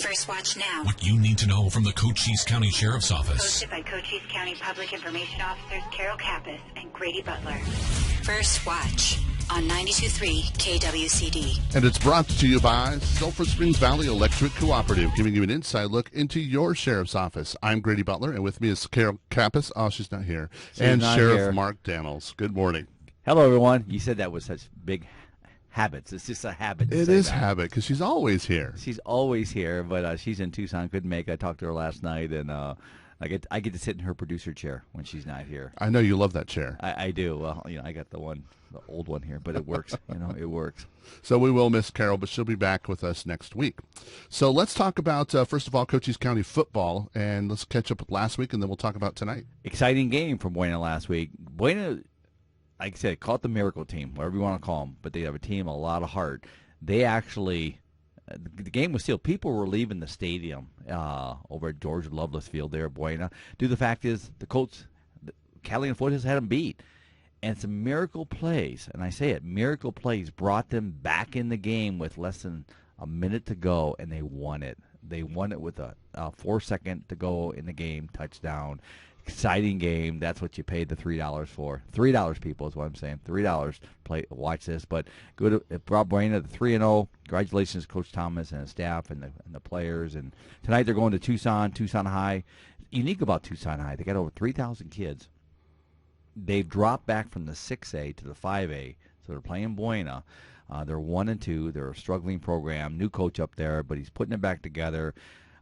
First Watch now. What you need to know from the Cochise County Sheriff's Office. Hosted by Cochise County Public Information Officers Carol Kappas and Grady Butler. First Watch on 92.3 KWCD. And it's brought to you by Sulphur Springs Valley Electric Cooperative, giving you an inside look into your sheriff's office. I'm Grady Butler, and with me is Carol Kappas. Oh, she's not here. And Sheriff Mark Daniels. Good morning. Hello, everyone. You said that with such big habits. It's just a habit. It is habit because she's always here. She's always here, but she's in Tucson. Couldn't make it. I talked to her last night, and I get to sit in her producer chair when she's not here. I know you love that chair. I do. Well, I got the old one here, but it works. It works. So we will miss Carol, but she'll be back with us next week. So let's talk about, first of all, Cochise County football, and let's catch up with last week, and then we'll talk about tonight. Exciting game for Buena last week. Buena, like I said, call it the miracle team, whatever you want to call them, but they have a team, a lot of heart. They actually, the game was still, people were leaving the stadium over at George Loveless Field there at Buena. The fact is, the Colts, Catalina Foothills had them beat. And some miracle plays, and I say it, miracle plays brought them back in the game with less than a minute to go, and they won it. They won it with a 4-second to go in the game, touchdown. Exciting game. That's what you paid the $3 for. $3, people, is what I'm saying. $3. Watch this. But good. It brought Buena to 3-0. Congratulations, Coach Thomas and his staff and the players. And tonight they're going to Tucson High. Unique about Tucson High, they got over 3,000 kids. They've dropped back from the 6A to the 5A, so they're playing Buena. They're 1-2. They're a struggling program. New coach up there, but he's putting it back together.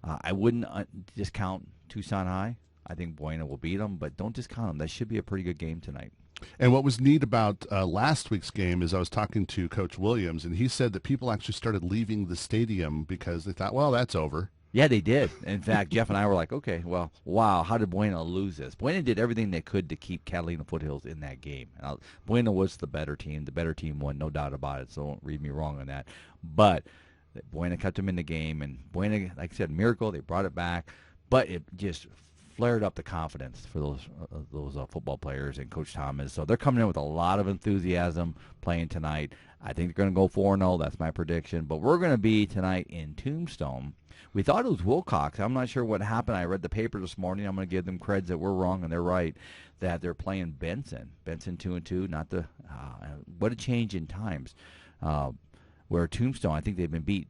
I wouldn't discount Tucson High. I think Buena will beat them, but don't discount them. That should be a pretty good game tonight. And what was neat about last week's game is I was talking to Coach Williams, and he said that people actually started leaving the stadium because they thought, well, that's over. Yeah, they did. In fact, Jeff and I were like, okay, well, wow, how did Buena lose this? Buena did everything they could to keep Catalina Foothills in that game. Now, Buena was the better team. The better team won, no doubt about it, so don't read me wrong on that. But Buena kept them in the game, and Buena, like I said, miracle, they brought it back, but it just flared up the confidence for those football players and Coach Thomas. So they're coming in with a lot of enthusiasm playing tonight. I think they're going to go 4-0. That's my prediction. But we're going to be tonight in Tombstone. We thought it was Wilcox. I'm not sure what happened. I read the paper this morning. I'm going to give them creds that we're wrong and they're right, that they're playing Benson. Benson 2-2. Not the what a change in times. Where Tombstone, I think they've been beat.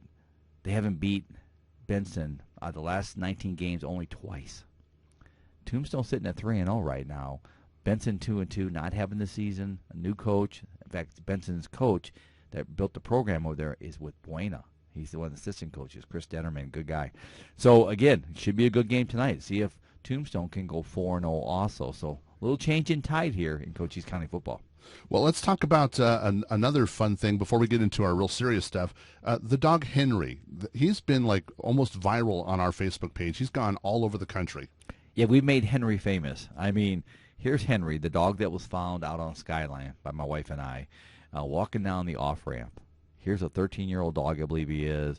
They haven't beat Benson the last 19 games only twice. Tombstone sitting at 3-0 right now. Benson 2-2, not having the season. A new coach. In fact, Benson's coach that built the program over there is with Buena. He's the one of the assistant coaches, Chris Dennerman, good guy. So, again, it should be a good game tonight. See if Tombstone can go 4-0 also. So, a little change in tide here in Cochise County football. Well, let's talk about another fun thing before we get into our real serious stuff. The dog Henry, he's been like almost viral on our Facebook page. He's gone all over the country. Yeah, we've made Henry famous. I mean, here's Henry, the dog that was found out on Skyline by my wife and I, walking down the off-ramp. Here's a 13-year-old dog, I believe he is,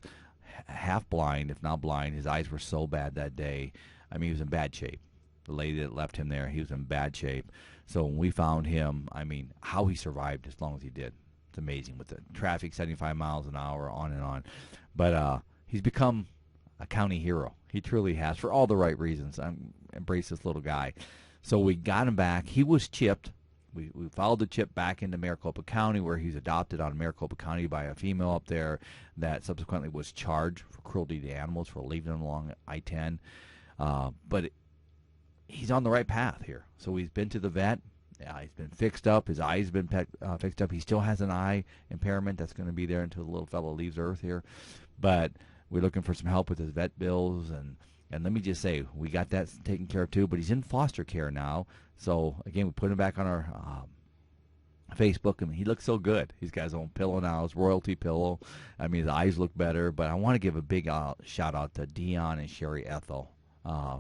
half blind, if not blind. His eyes were so bad that day. I mean, he was in bad shape. The lady that left him there, he was in bad shape. So when we found him, I mean, how he survived as long as he did. It's amazing with the traffic, 75 miles an hour, on and on. But he's become a county hero. He truly has, for all the right reasons. I embrace this little guy. So we got him back. He was chipped. We followed the chip back into Maricopa County, where he's adopted out of Maricopa County by a female up there that subsequently was charged for cruelty to animals for leaving him along I-10. But he's on the right path here. So he's been to the vet. He's been fixed up. His eyes have been fixed up. He still has an eye impairment that's going to be there until the little fellow leaves Earth here. But we're looking for some help with his vet bills, and let me just say, we got that taken care of too, but he's in foster care now. So, again, we put him back on our Facebook, and he looks so good. He's got his own pillow now, his royalty pillow. I mean, his eyes look better, but I want to give a big shout-out to Dion and Sherry Ethel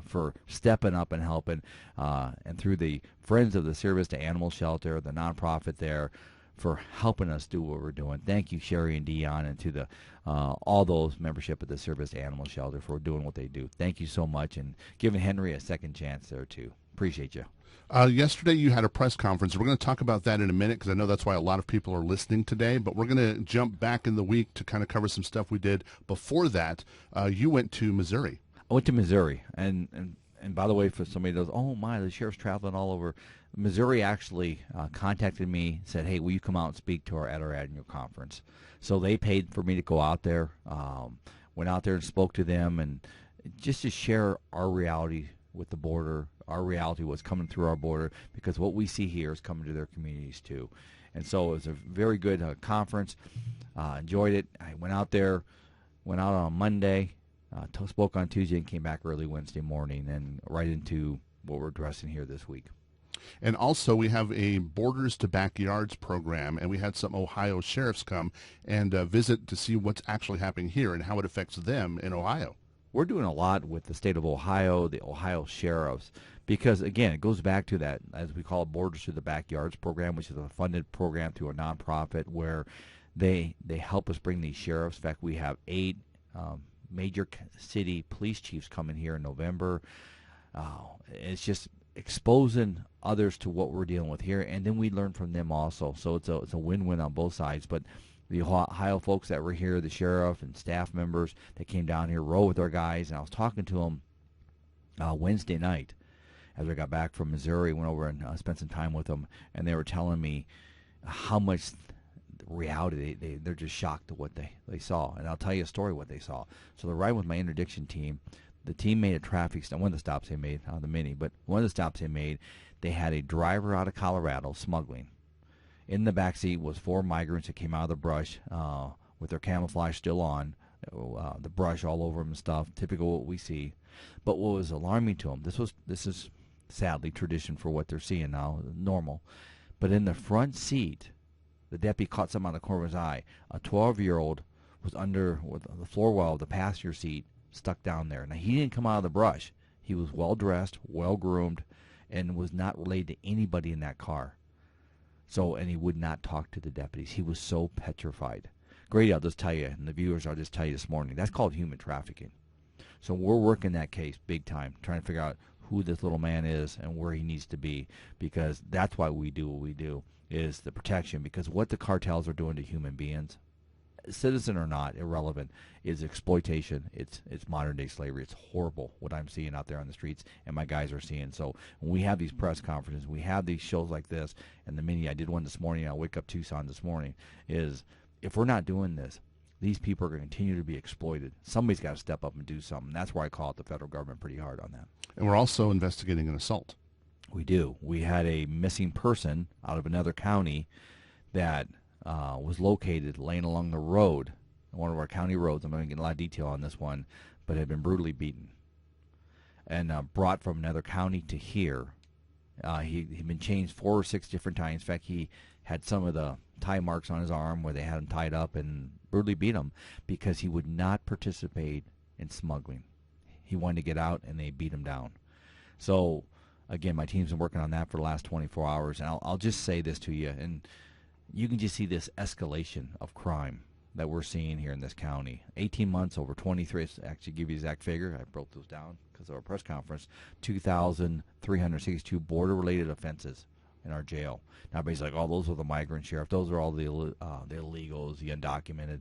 for stepping up and helping, and through the Friends of the Service to Animal Shelter, the nonprofit there, for helping us do what we're doing. Thank you, Sherry and Dion, and to the all those membership of the Service to Animal Shelter for doing what they do. Thank you so much, and giving Henry a second chance there, too. Appreciate you. Yesterday you had a press conference. We're going to talk about that in a minute because I know that's why a lot of people are listening today. But we're going to jump back in the week to kind of cover some stuff we did before that. You went to Missouri. I went to Missouri, and by the way, for somebody that goes, oh my, the sheriff's traveling all over. Missouri actually contacted me, said, hey, will you come out and speak to at our annual conference? So they paid for me to go out there. Went out there and spoke to them, and just to share our reality with the border, our reality what's coming through our border, because what we see here is coming to their communities too. And so it was a very good conference. Enjoyed it. I went out on Monday, spoke on Tuesday, and came back early Wednesday morning, and right into what we're addressing here this week. And also we have a Borders to Backyards program, and we had some Ohio sheriffs come and visit to see what's actually happening here and how it affects them in Ohio. We're doing a lot with the state of Ohio, the Ohio sheriffs, because, again, it goes back to that, as we call it, Borders to the Backyards program, which is a funded program through a nonprofit where they help us bring these sheriffs. In fact, we have 8 major city police chiefs coming here in November. It's just exposing others to what we're dealing with here, and then we learn from them also. So it's a win-win on both sides. But the Ohio folks that were here, the sheriff and staff members that came down here, rode with our guys, and I was talking to them Wednesday night as I got back from Missouri, went over and spent some time with them, and they were telling me how much reality they're just shocked at what they saw. And I'll tell you a story what they saw. So they're riding with my interdiction team. The team made a traffic stop. One of the stops they made, not the Mini, but one of the stops they made, they had a driver out of Colorado smuggling. In the back seat was 4 migrants that came out of the brush with their camouflage still on, the brush all over them and stuff, typical what we see. But what was alarming to them, this is sadly tradition for what they're seeing now, normal. But in the front seat, the deputy caught something out of the corner of his eye. A 12-year-old was under with the floor well of the passenger seat, stuck down there. Now, he didn't come out of the brush. He was well-dressed, well-groomed, and was not related to anybody in that car. And he would not talk to the deputies. He was so petrified. Grady, I'll just tell you, and the viewers, I'll just tell you this morning, that's called human trafficking. So we're working that case big time, trying to figure out who this little man is and where he needs to be, because that's why we do what we do, is the protection. Because what the cartels are doing to human beings, citizen or not, irrelevant, is exploitation. It's modern-day slavery. It's horrible what I'm seeing out there on the streets and my guys are seeing. So when we have these press conferences, we have these shows like this, and the Mini, I did one this morning, I'll wake up Tucson this morning, is if we're not doing this, these people are going to continue to be exploited. Somebody's got to step up and do something. That's why I call it the federal government pretty hard on that. And we're also investigating an assault. We do. We had a missing person out of another county that was located laying along the road, one of our county roads. I'm going to get a lot of detail on this one, but had been brutally beaten and brought from another county to here. He'd been changed 4 or 6 different times. In fact, he had some of the tie marks on his arm where they had him tied up and brutally beat him because he would not participate in smuggling. He wanted to get out, and they beat him down. So, again, my team's been working on that for the last 24 hours, and I'll just say this to you, and you can just see this escalation of crime that we're seeing here in this county. 18 months, over 23, actually give you the exact figure, I broke those down because of our press conference, 2,362 border-related offenses in our jail. Now everybody's like, oh, those are the migrant sheriff, those are all the illegals, the undocumented.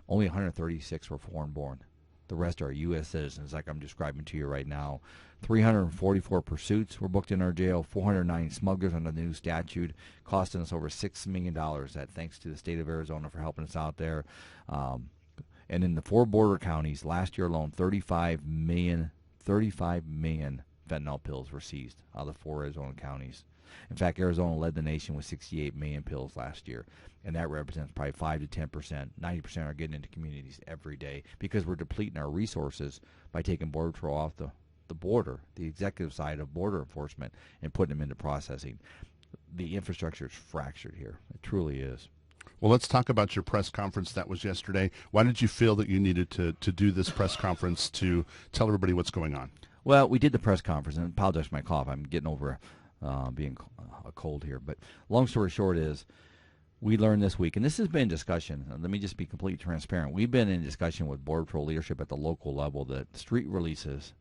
Only 136 were foreign-born. The rest are U.S. citizens, like I'm describing to you right now. 344 pursuits were booked in our jail, 409 smugglers under the new statute, costing us over $6 million. That thanks to the state of Arizona for helping us out there. And in the 4 border counties, last year alone, 35 million fentanyl pills were seized out of the 4 Arizona counties. In fact, Arizona led the nation with 68 million pills last year, and that represents probably 5 to 10%. 90% are getting into communities every day because we're depleting our resources by taking Border Patrol off the border, the executive side of border enforcement, and putting them into processing. The infrastructure is fractured here. It truly is. Well, let's talk about your press conference that was yesterday. Why did you feel that you needed to do this press conference to tell everybody what's going on? Well, we did the press conference, and I apologize for my cough. I'm getting over being a cold here. But long story short is we learned this week, and this has been discussion. Let me just be completely transparent. We've been in discussion with Border Patrol leadership at the local level that street releases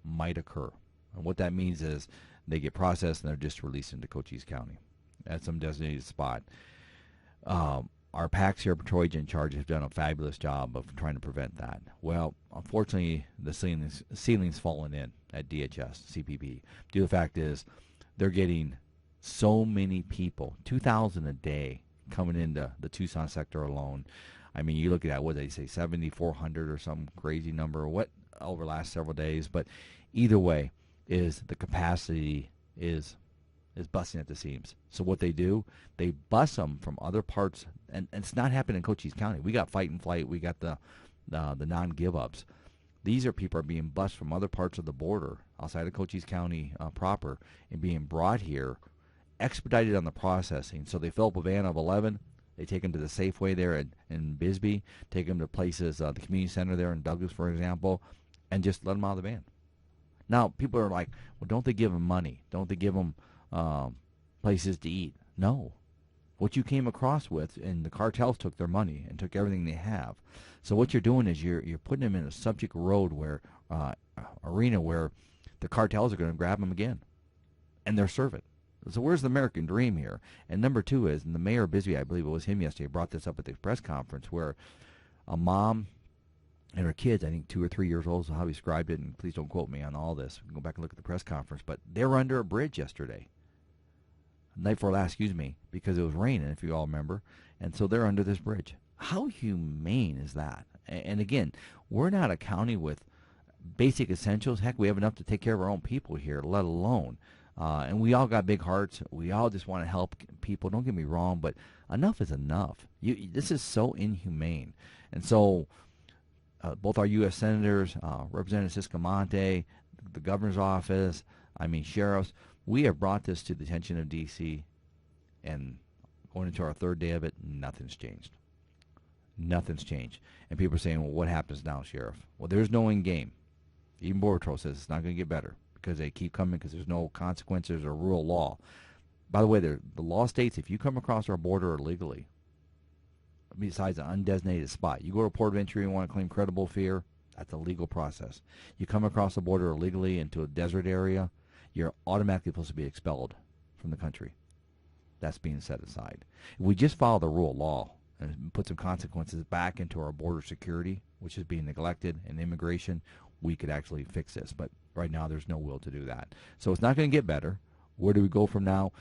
might occur. And what that means is They get processed, and they're just released into Cochise County at some designated spot. Our PAX here, Patrol Agent in Charge, have done a fabulous job of trying to prevent that. Well, unfortunately, the ceiling's fallen in at DHS, CPP. The fact is, they're getting so many people, 2,000 a day, coming into the Tucson sector alone. I mean, you look at that, what did they say, 7,400 or some crazy number, over the last several days. But either way, is the capacity is busting at the seams. So what they do, they bus them from other parts, and it's not happening in Cochise County. We got fight and flight. We got the non-give-ups. These are people are being bused from other parts of the border outside of Cochise County proper and being brought here, expedited on the processing. So they fill up a van of 11. They take them to the Safeway there in Bisbee, take them to places, the community center there in Douglas, for example, and just let them out of the van. Now, people are like, well, don't they give them money? Don't they give them places to eat? No. What you came across with, and the cartels took their money and took everything they have. So what you're doing is you're putting them in a subject road arena where the cartels are going to grab them again, and they're serving. So where's the American dream here? And number two is, and the mayor of Bisbee, I believe it was him yesterday, brought this up at the press conference, where a mom and her kids, I think 2 or 3 years old, is how he described it, and please don't quote me on all this. Go back and look at the press conference. But they were under a bridge yesterday. Night before last, because it was raining, if you all remember. And so they're under this bridge. How humane is that? And again, we're not a county with basic essentials. Heck, we have enough to take care of our own people here, let alone. And we all got big hearts. We all just want to help people. Don't get me wrong, but enough is enough. This is so inhumane. And so both our U.S. senators, Representative Siscamonte, the governor's office, sheriffs, we have brought this to the attention of D.C., and going into our third day of it, nothing's changed. Nothing's changed. And people are saying, well, what happens now, Sheriff? Well, there's no end game. Even Border Patrol says it's not going to get better because they keep coming because there's no consequences or rule of law. By the way, the law states if you come across our border illegally, besides an undesignated spot, you go to a port of entry and want to claim credible fear, that's a legal process. You come across the border illegally into a desert area, you're automatically supposed to be expelled from the country. That's being set aside. If we just follow the rule of law and put some consequences back into our border security, which is being neglected, and immigration, we could actually fix this. But right now there's no will to do that. So it's not going to get better. Where do we go from now?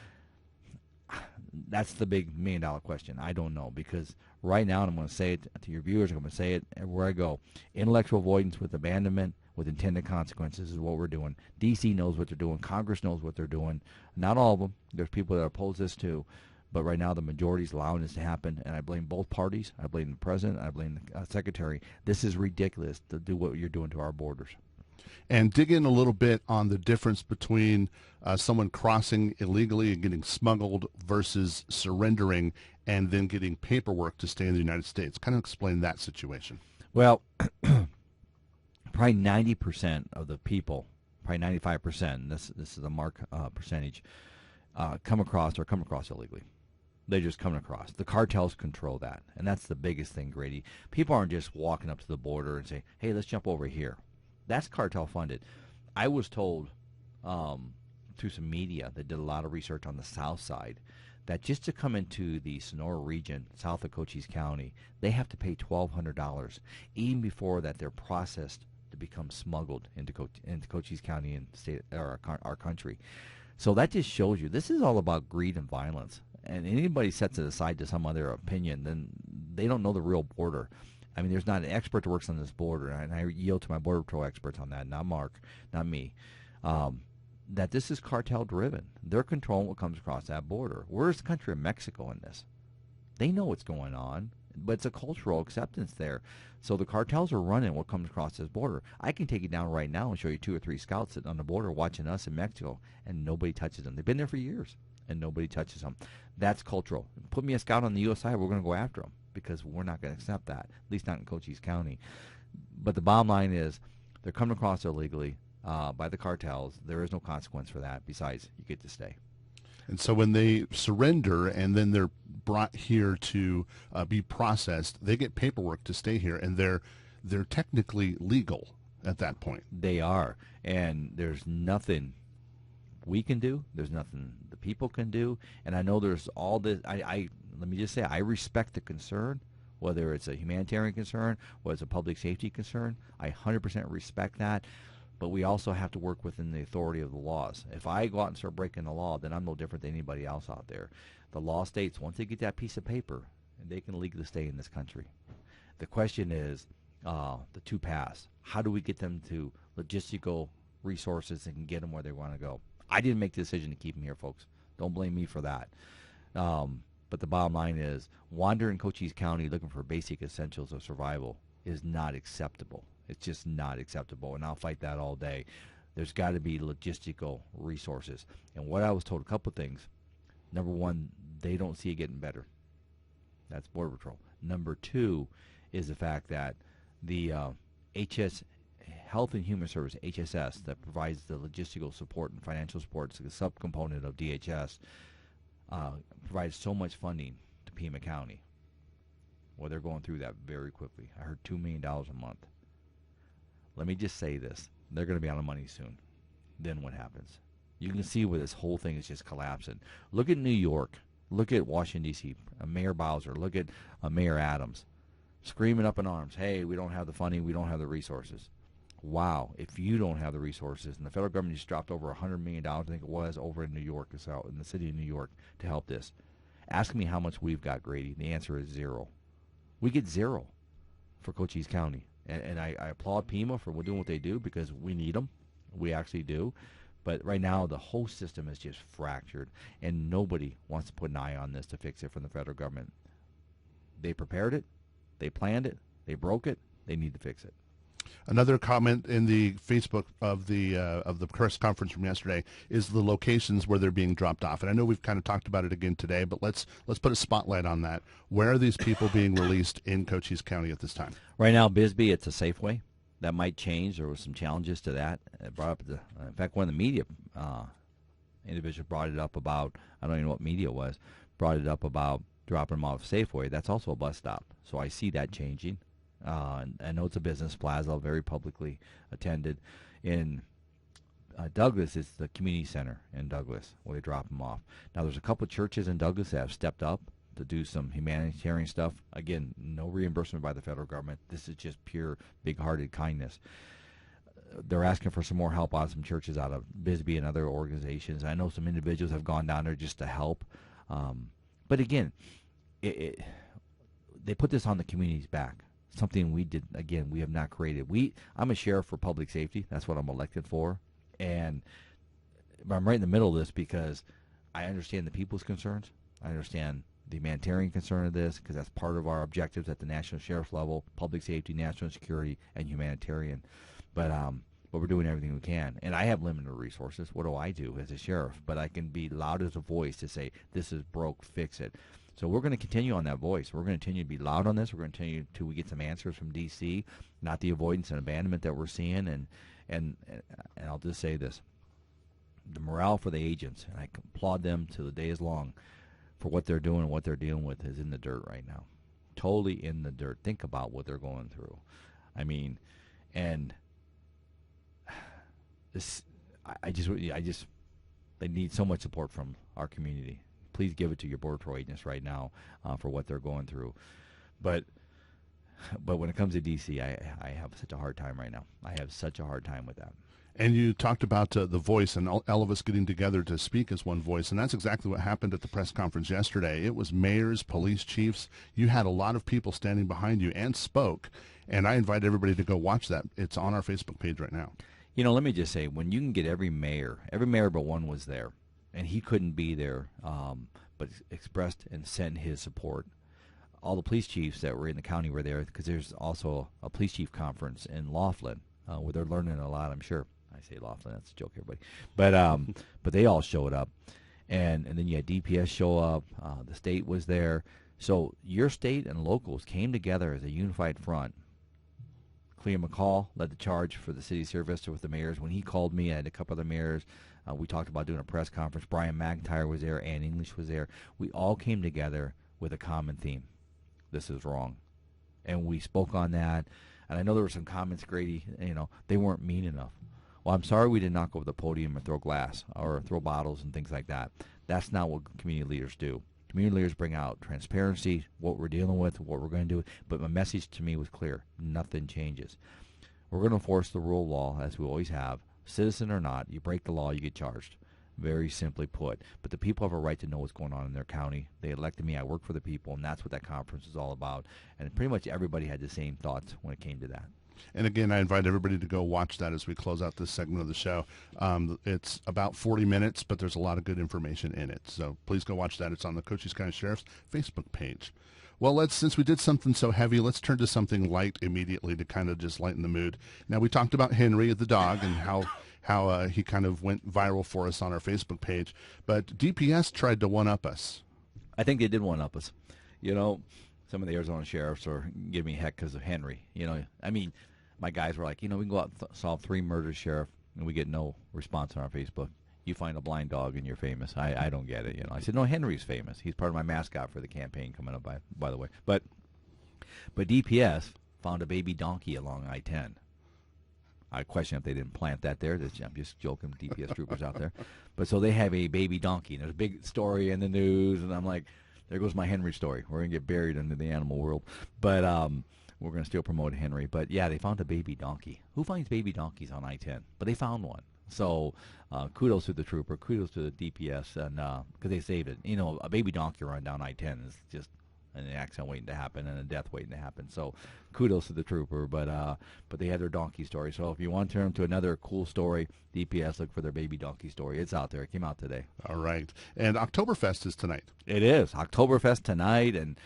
That's the big million-dollar question. I don't know, because right now, and I'm going to say it to your viewers, I'm going to say it everywhere I go, intellectual avoidance with abandonment with intended consequences is what we're doing. D.C. knows what they're doing. Congress knows what they're doing. Not all of them. There's people that oppose this too. But right now the majority is allowing this to happen, and I blame both parties. I blame the president. I blame the secretary. This is ridiculous to do what you're doing to our borders. And dig in a little bit on the difference between someone crossing illegally and getting smuggled versus surrendering and then getting paperwork to stay in the United States. Kind of explain that situation. Well, probably 90% of the people, probably 95%, this is a mark percentage, come across illegally. They're just coming across. The cartels control that, and that's the biggest thing, Grady. People aren't just walking up to the border and saying, hey, let's jump over here. That's cartel funded. I was told through some media that did a lot of research on the south side that just to come into the Sonora region, south of Cochise County, they have to pay $1,200. Even before that, they're processed to become smuggled into Cochise County and state or our country. So that just shows you this is all about greed and violence. And anybody sets it aside to some other opinion, then they don't know the real border. I mean, there's not an expert that works on this border, and I yield to my Border Patrol experts on that, not Mark, not me, that this is cartel-driven. They're controlling what comes across that border. Where's the country of Mexico in this? They know what's going on, but it's a cultural acceptance there. So the cartels are running what comes across this border. I can take you down right now and show you 2 or 3 scouts sitting on the border watching us in Mexico, and nobody touches them. They've been there for years, and nobody touches them. That's cultural. Put me a scout on the U.S. side, we're going to go after them, because we're not going to accept that, at least not in Cochise County. But the bottom line is they're coming across illegally by the cartels. There is no consequence for that. Besides, you get to stay. And so when they surrender and then they're brought here to be processed, they get paperwork to stay here, and they're technically legal at that point. They are, and there's nothing we can do. There's nothing the people can do. And I know there's all this. Let me just say, I respect the concern, whether it's a humanitarian concern, whether it's a public safety concern. I 100% respect that. But we also have to work within the authority of the laws. If I go out and start breaking the law, then I'm no different than anybody else out there. The law states once they get that piece of paper, they can legally stay in this country. The question is the two paths. How do we get them to logistical resources and get them where they want to go? I didn't make the decision to keep them here, folks. Don't blame me for that. But the bottom line is wandering Cochise County looking for basic essentials of survival is not acceptable. It's just not acceptable, and I'll fight that all day. There's got to be logistical resources. And what I was told, a couple of things. Number one, they don't see it getting better. That's Border Patrol. Number two is the fact that the HS Health and Human Service, HSS, that provides the logistical support and financial support, it's a subcomponent of DHS, provides so much funding to Pima County. Well, they're going through that very quickly. I heard $2 million a month. Let me just say this. They're going to be out of money soon. Then what happens? You can see where this whole thing is just collapsing. Look at New York. Look at Washington, D.C. Mayor Bowser. Look at Mayor Adams. Screaming up in arms, hey, we don't have the funding, we don't have the resources. Wow, if you don't have the resources, and the federal government just dropped over $100 million, I think it was, over in New York, in the city of New York, to help this. Ask me how much we've got, Grady. The answer is zero. We get zero for Cochise County. And I applaud Pima for doing what they do because we need them. We actually do. But right now, the whole system is just fractured, and nobody wants to put an eye on this to fix it from the federal government. They prepared it. They planned it. They broke it. They need to fix it. Another comment in the Facebook of the press conference from yesterday is the locations where they're being dropped off. And I know we've kind of talked about it again today, but let's put a spotlight on that. Where are these people being released in Cochise County at this time? Right now, Bisbee, it's a Safeway. That might change. There was some challenges to that. It brought up in fact, one of the media individuals brought it up about, I don't even know what media it was, brought it up about dropping them off Safeway. That's also a bus stop. So I see that changing. I know it's a business plaza, very publicly attended. In Douglas, it's the community center in Douglas where they drop them off. Now, there's a couple of churches in Douglas that have stepped up to do some humanitarian stuff. Again, no reimbursement by the federal government. This is just pure big-hearted kindness. They're asking for some more help on some churches out of Bisbee and other organizations. I know some individuals have gone down there just to help. But again, they put this on the community's back. Something we did, again, we have not created. I'm a sheriff for public safety. That's what I'm elected for. And I'm right in the middle of this because I understand the people's concerns. I understand the humanitarian concern of this because that's part of our objectives at the national sheriff level, public safety, national security, and humanitarian. But we're doing everything we can. And I have limited resources. What do I do as a sheriff? But I can be loud as a voice to say, this is broke, fix it. So we're going to continue on that voice. We're going to continue to be loud on this. We're going to continue until we get some answers from D.C., not the avoidance and abandonment that we're seeing. And I'll just say this. The morale for the agents, and I applaud them till the day is long, for what they're doing and what they're dealing with is in the dirt right now. Totally in the dirt. Think about what they're going through. I mean, and this, I just, they need so much support from our community. Please give it to your Border Patrol agents right now for what they're going through. But when it comes to D.C., I have such a hard time right now. I have such a hard time with that. And you talked about the voice and all of us getting together to speak as one voice, and that's exactly what happened at the press conference yesterday. It was mayors, police chiefs. You had a lot of people standing behind you and spoke, and I invite everybody to go watch that. It's on our Facebook page right now. You know, let me just say, when you can get every mayor but one was there, and he couldn't be there, but expressed and sent his support. All the police chiefs that were in the county were there because there's also a police chief conference in Laughlin where they're learning a lot, I'm sure. I say Laughlin, that's a joke, everybody. But they all showed up. And then you had DPS show up. The state was there. So your state and locals came together as a unified front. Clea McCall led the charge for the city of Sierra Vista with the mayors. When he called me, I had a couple other mayors. We talked about doing a press conference. Brian McIntyre was there. Ann English was there. We all came together with a common theme. This is wrong. And we spoke on that. And I know there were some comments, Grady, they weren't mean enough. well, I'm sorry we didn't knock over the podium or throw glass or throw bottles and things like that. That's not what community leaders do. Community leaders bring out transparency, what we're dealing with, what we're going to do. But my message to me was clear. Nothing changes. We're going to enforce the rule of law, as we always have. Citizen or not, you break the law, you get charged. Very simply put. But the people have a right to know what's going on in their county. They elected me. I work for the people, and that's what that conference is all about. And pretty much everybody had the same thoughts when it came to that. And again, I invite everybody to go watch that as we close out this segment of the show. It's about 40 minutes, but there's a lot of good information in it. So please go watch that. It's on the Cochise County Sheriff's Facebook page. Well, since we did something so heavy, let's turn to something light immediately to kind of just lighten the mood. Now, we talked about Henry, the dog, and how he kind of went viral for us on our Facebook page. But DPS tried to one-up us. I think they did one-up us. You know, some of the Arizona sheriffs are giving me heck because of Henry. You know, I mean, my guys were like, we can go out and solve 3 murders, Sheriff, and we get no response on our Facebook. You find a blind dog and you're famous. I don't get it. I said, no, Henry's famous. He's part of my mascot for the campaign coming up, by the way. But DPS found a baby donkey along I-10. I question if they didn't plant that there. I'm just joking, DPS troopers out there. But so they have a baby donkey, and there's a big story in the news, and I'm like, there goes my Henry story. We're going to get buried into the animal world. But we're going to still promote Henry. But, yeah, they found a baby donkey. Who finds baby donkeys on I-10? But they found one. So kudos to the trooper, kudos to the DPS, and because they saved it. A baby donkey run down I-10 is just an accident waiting to happen and a death waiting to happen. So kudos to the trooper, but they had their donkey story. So if you want to turn them to another cool story, DPS, look for their baby donkey story. It's out there. It came out today. All right. And Oktoberfest is tonight. It is. Oktoberfest tonight and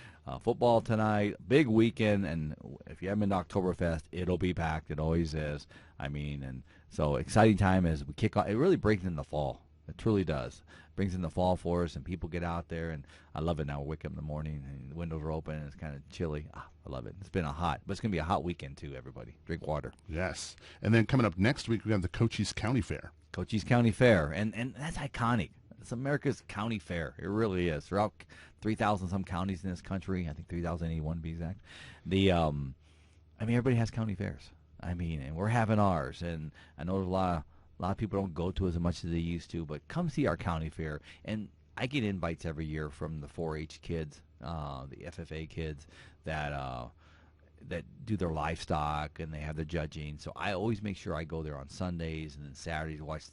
football tonight. Big weekend. And if you haven't been to Oktoberfest, it'll be packed. It always is. And so exciting time as we kick off. It really brings in the fall. It truly does. Brings in the fall for us, and people get out there, and I love it now. We wake up in the morning, and the windows are open, and it's kind of chilly. I love it. It's been but it's going to be a hot weekend, too, everybody. Drink water. Yes. And then coming up next week, we have the Cochise County Fair. Cochise County Fair, and that's iconic. It's America's county fair. It really is. Throughout 3,000-some counties in this country, I think 3,081 to be exact, everybody has county fairs. And we're having ours, and I know there's a lot of people don't go to as much as they used to, but come see our county fair. And I get invites every year from the 4-H kids, the FFA kids that do their livestock, and they have the judging. So I always make sure I go there on Sundays and then Saturdays to watch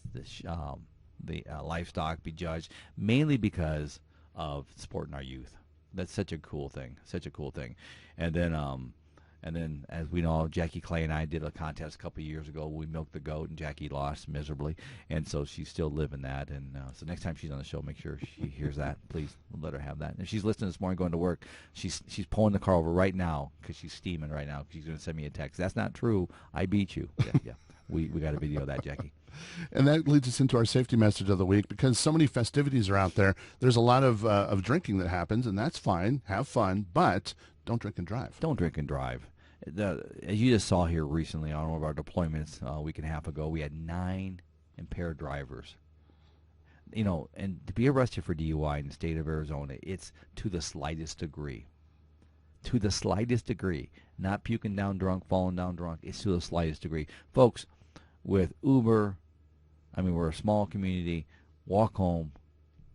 the livestock be judged, mainly because of supporting our youth. That's such a cool thing, And then, as we know, Jackie Clay and I did a contest a couple of years ago. We milked the goat, and Jackie lost miserably. And so she's still living that. And so next time she's on the show, make sure she hears that. Please let her have that. And if she's listening this morning going to work, she's pulling the car over right now because she's steaming right now. She's going to send me a text. That's not true. I beat you. Yeah. We got a video of that, Jackie. And that leads us into our safety message of the week, because so many festivities are out there. There's a lot of drinking that happens, and that's fine. Have fun, but don't drink and drive. Don't drink and drive. As you just saw here recently on one of our deployments a week and a half ago, we had 9 impaired drivers. And to be arrested for DUI in the state of Arizona, it's to the slightest degree. To the slightest degree. Not puking down drunk, falling down drunk. It's to the slightest degree. Folks, with Uber, we're a small community. Walk home.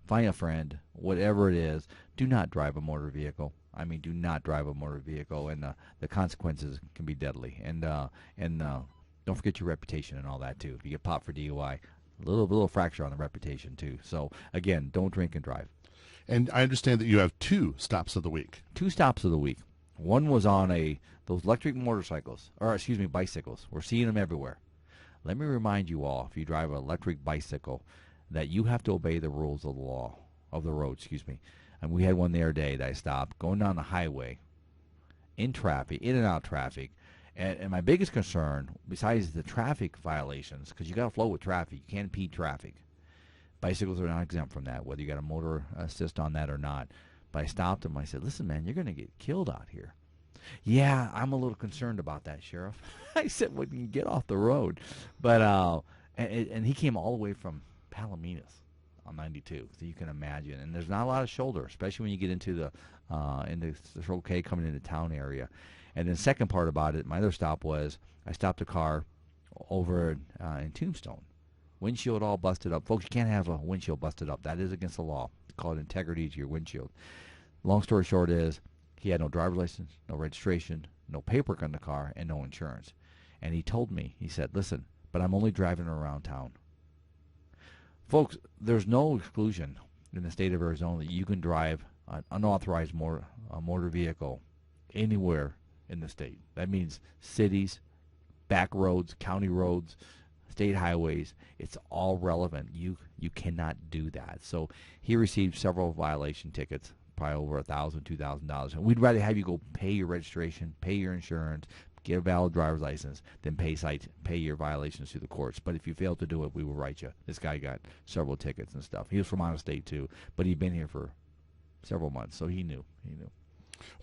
Find a friend. Whatever it is. Do not drive a motor vehicle. Do not drive a motor vehicle, and the consequences can be deadly. And don't forget your reputation and all that, too. If you get popped for DUI, a little fracture on the reputation, too. So, again, don't drink and drive. And I understand that you have 2 stops of the week. 2 stops of the week. One was on those electric bicycles. We're seeing them everywhere. Let me remind you all, if you drive an electric bicycle, that you have to obey the rules of the road. And we had one the other day that I stopped going down the highway in traffic, in and out traffic. And my biggest concern, besides the traffic violations, because you got to flow with traffic, you can't impede traffic. Bicycles are not exempt from that, whether you got a motor assist on that or not. But I stopped him. I said, listen, man, you're going to get killed out here. Yeah, I'm a little concerned about that, Sheriff. I said, well, you get off the road. But and he came all the way from Palominas on 92, so you can imagine. And there's not a lot of shoulder, especially when you get into the Circle K coming into town area. And then the second part about it, my other stop was I stopped a car over in Tombstone. Windshield all busted up. Folks, you can't have a windshield busted up. That is against the law. It's called integrity to your windshield. Long story short is he had no driver's license, no registration, no paperwork on the car, and no insurance. And he told me, he said, listen, but I'm only driving around town. Folks, there's no exclusion in the state of Arizona that you can drive an unauthorized motor vehicle anywhere in the state. That means cities, back roads, county roads, state highways. It's all relevant. You cannot do that. So he received several violation tickets, probably over $1,000, $2,000. And we'd rather have you go pay your registration, pay your insurance, get a valid driver's license, than pay your violations through the courts. But if you fail to do it, we will write you. This guy got several tickets and stuff. He was from out of state too, but he'd been here for several months, so he knew.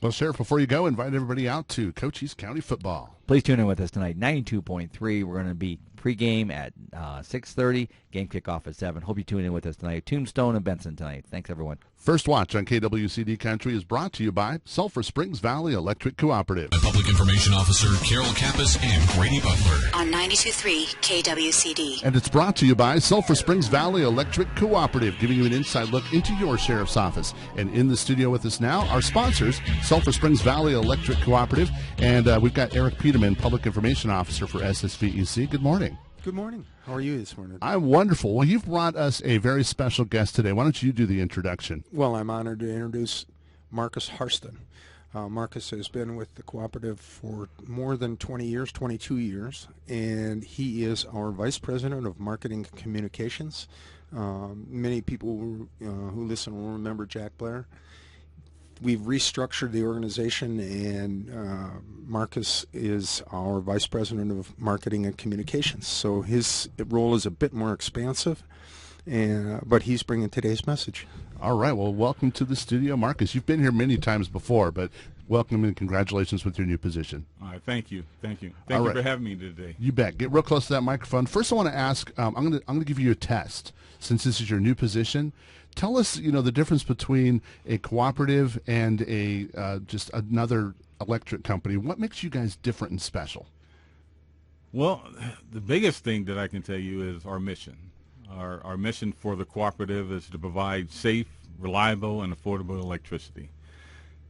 Well, Sheriff, before you go, invite everybody out to Cochise County football. Please tune in with us tonight, 92.3. We're going to be pregame at 6:30, game kickoff at 7. Hope you tune in with us tonight. Tombstone and Benson tonight. Thanks, everyone. First Watch on KWCD Country is brought to you by Sulphur Springs Valley Electric Cooperative. Public Information Officer Carol Kappas and Grady Butler. On 92.3 KWCD. And it's brought to you by Sulphur Springs Valley Electric Cooperative, giving you an inside look into your sheriff's office. And in the studio with us now, our sponsors, Sulphur Springs Valley Electric Cooperative, and we've got Eric Peterman, Public Information Officer for SSVEC. Good morning. Good morning. How are you this morning? I'm wonderful. Well, you've brought us a very special guest today. Why don't you do the introduction? Well, I'm honored to introduce Marcus Harston. Marcus has been with the cooperative for more than 20 years, 22 years, and he is our Vice President of Marketing and Communications. Many people who listen will remember Jack Blair. We've restructured the organization, and Marcus is our Vice President of Marketing and Communications. So his role is a bit more expansive, but he's bringing today's message. All right. Well, welcome to the studio, Marcus. You've been here many times before, but welcome and congratulations with your new position. All right. Thank you. Thank you for having me today. You bet. Get real close to that microphone. First, I want to ask. I'm going to give you a test since this is your new position. Tell us, the difference between a cooperative and a just another electric company. What makes you guys different and special? Well, the biggest thing that I can tell you is our mission. Our mission for the cooperative is to provide safe, reliable, and affordable electricity.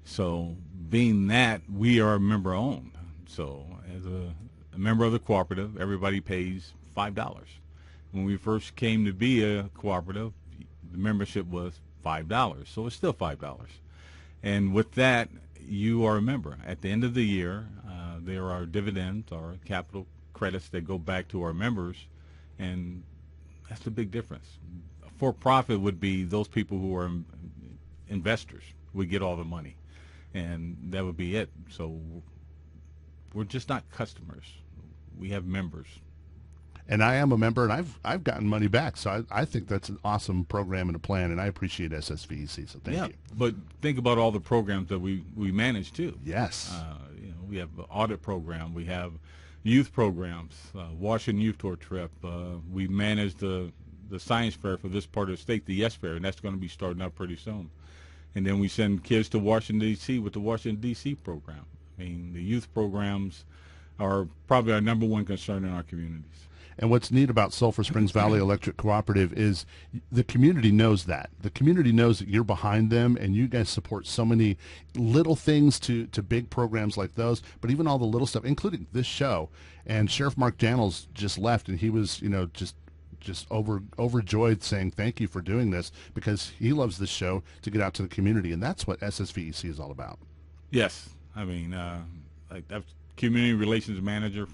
So being that, we are member-owned. So as a member of the cooperative, everybody pays $5. When we first came to be a cooperative, the membership was $5, so it's still $5. And with that, you are a member. At the end of the year, there are dividends or capital credits that go back to our members, and that's the big difference. For-profit would be those people who are investors. We get all the money, and that would be it. So we're just not customers. We have members. And I am a member, and I've gotten money back, so I think that's an awesome program and a plan, and I appreciate SSVEC, so thank you. But think about all the programs that we manage, too. Yes. We have an audit program. We have youth programs, Washington Youth Tour Trip. We manage the science fair for this part of the state, the Yes Fair, and that's going to be starting up pretty soon. And then we send kids to Washington, D.C. with the Washington, D.C. program. I mean, the youth programs are probably our number one concern in our communities. And what's neat about Sulphur Springs Valley Electric Cooperative is the community knows that. The community knows that you're behind them, and you guys support so many little things to big programs like those, but even all the little stuff, including this show. And Sheriff Mark Daniels just left, and he was, just overjoyed, saying thank you for doing this, because he loves this show to get out to the community, and that's what SSVEC is all about. Yes. I mean, I was community relations manager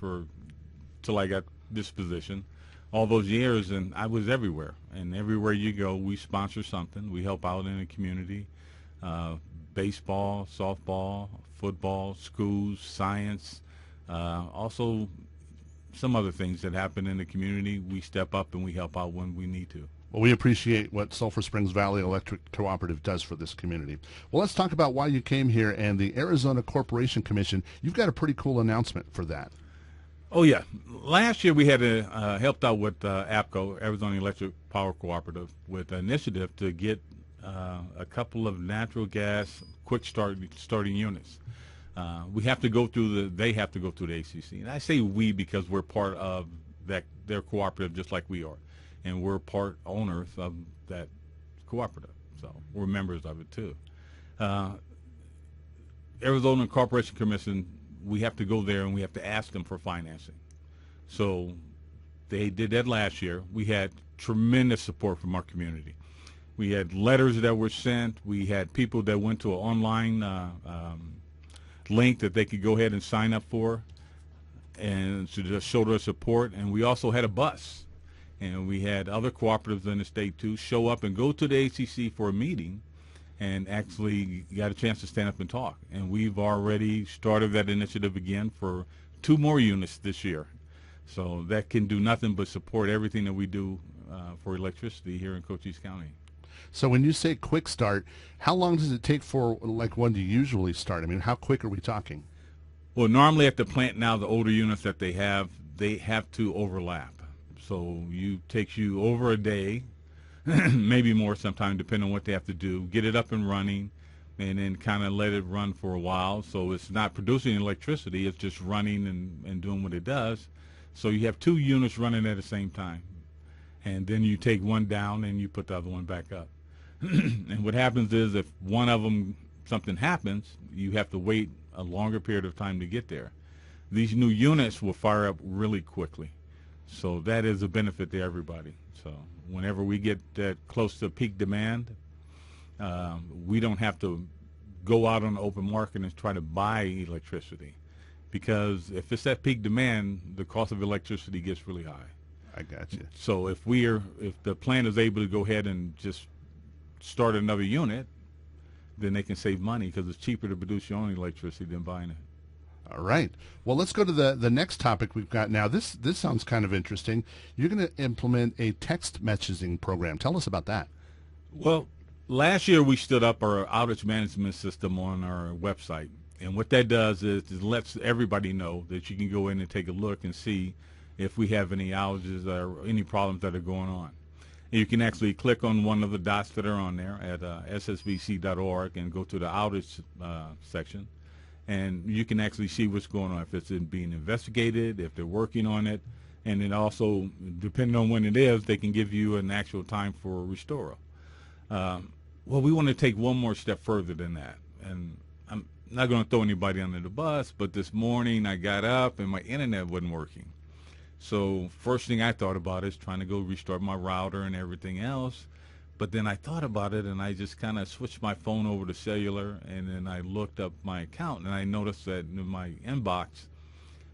till I got this position all those years, and I was everywhere, and everywhere you go we sponsor something. We help out in the community, baseball, softball, football, schools, science, also some other things that happen in the community. We step up and we help out when we need to. Well, we appreciate what Sulphur Springs Valley Electric Cooperative does for this community. Well, let's talk about why you came here and the Arizona Corporation Commission. You've got a pretty cool announcement for that. Oh, yeah. Last year we had helped out with APCO, Arizona Electric Power Cooperative, with an initiative to get a couple of natural gas quick starting units. We have to go through they have to go through the ACC. And I say we because we're part of their cooperative just like we are. And we're part owners of that cooperative. So we're members of it too. Arizona Corporation Commission, we have to go there and we have to ask them for financing. So they did that last year. We had tremendous support from our community. We had letters that were sent. We had people that went to an online link that they could go ahead and sign up for and to just show their support. And we also had a bus. And we had other cooperatives in the state too show up and go to the ACC for a meeting and actually got a chance to stand up and talk. And we've already started that initiative again for 2 more units this year. So that can do nothing but support everything that we do for electricity here in Cochise County. So when you say quick start, how long does it take for like one to usually start? I mean, how quick are we talking? Well, normally at the plant now, the older units that they have to overlap. So takes you over a day, maybe more sometime, depending on what they have to do, get it up and running, and then kind of let it run for a while. So it's not producing electricity, it's just running and doing what it does. So you have 2 units running at the same time. And then you take one down and you put the other one back up. And what happens is if one of them, something happens, you have to wait a longer period of time to get there. These new units will fire up really quickly. So that is a benefit to everybody. So whenever we get that close to peak demand, we don't have to go out on the open market and try to buy electricity. Because if it's at peak demand, the cost of electricity gets really high. I got you. So if the plant is able to go ahead and just start another unit, then they can save money because it's cheaper to produce your own electricity than buying it. All right. Well, let's go to the next topic we've got now. This sounds kind of interesting. You're going to implement a text messaging program. Tell us about that. Well, last year we stood up our outage management system on our website. And what that does is it lets everybody know that you can go in and take a look and see if we have any outages or any problems that are going on. And you can actually click on one of the dots that are on there at ssbc.org and go to the outage section. And you can actually see what's going on, if it's being investigated, if they're working on it. And then also, depending on when it is, they can give you an actual time for a restore. Well, we want to take one more step further than that. And I'm not going to throw anybody under the bus, but this morning I got up and my internet wasn't working. So first thing I thought about is trying to go restart my router and everything else. But then I thought about it, and I just kind of switched my phone over to cellular, and then I looked up my account, and I noticed that in my inbox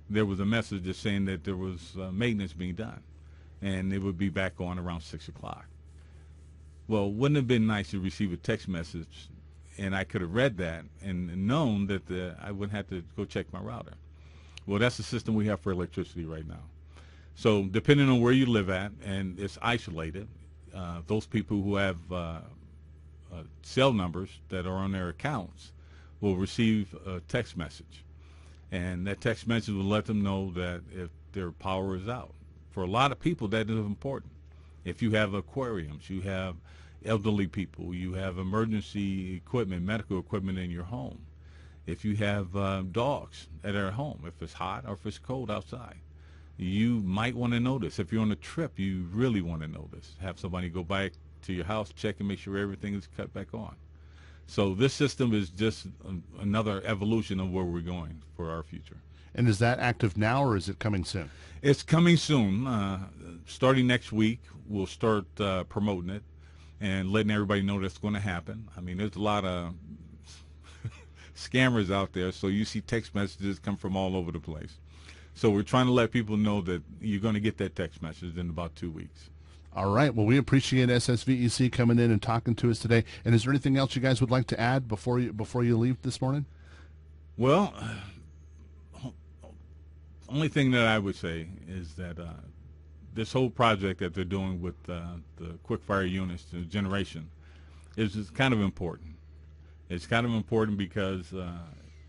there was a message just saying that there was maintenance being done, and it would be back on around 6 o'clock. Well, wouldn't it have been nice to receive a text message, and I could have read that and known that I wouldn't have to go check my router. Well, that's the system we have for electricity right now. So depending on where you live at, and it's isolated, those people who have cell numbers that are on their accounts will receive a text message. And that text message will let them know that if their power is out. For a lot of people, that is important. If you have aquariums, you have elderly people, you have emergency equipment, medical equipment in your home. If you have dogs at their home, if it's hot or if it's cold outside. You might want to know this. If you're on a trip, you really want to know this. Have somebody go back to your house, check and make sure everything is cut back on. So this system is just another evolution of where we're going for our future. And is that active now, or is it coming soon? It's coming soon. Starting next week, we'll start promoting it and letting everybody know that's going to happen. I mean, there's a lot of scammers out there, so you see text messages come from all over the place. So we're trying to let people know that you're going to get that text message in about 2 weeks. All right. Well, we appreciate SSVEC coming in and talking to us today. And is there anything else you guys would like to add before you leave this morning? Well, only thing that I would say is that this whole project that they're doing with the quick fire units, the generation, is kind of important. It's kind of important because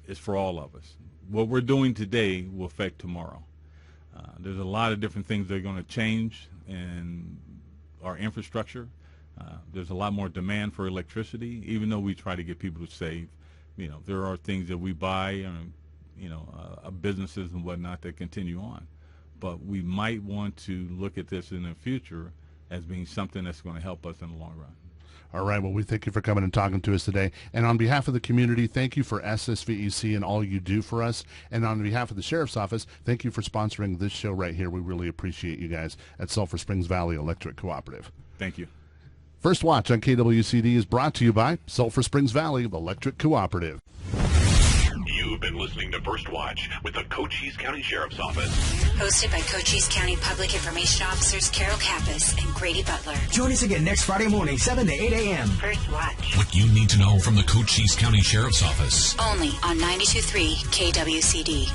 it's for all of us. What we're doing today will affect tomorrow. There's a lot of different things that are going to change in our infrastructure. There's a lot more demand for electricity, even though we try to get people to save. there are things that we buy, businesses and whatnot that continue on. But we might want to look at this in the future as being something that's going to help us in the long run. All right. Well, we thank you for coming and talking to us today. And on behalf of the community, thank you for SSVEC and all you do for us. And on behalf of the Sheriff's Office, thank you for sponsoring this show right here. We really appreciate you guys at Sulphur Springs Valley Electric Cooperative. Thank you. First Watch on KWCD is brought to you by Sulphur Springs Valley Electric Cooperative. You've been listening to First Watch with the Cochise County Sheriff's Office. Hosted by Cochise County Public Information Officers Carol Kappas and Grady Butler. Join us again next Friday morning, 7 to 8 a.m. First Watch. What you need to know from the Cochise County Sheriff's Office. Only on 92.3 KWCD.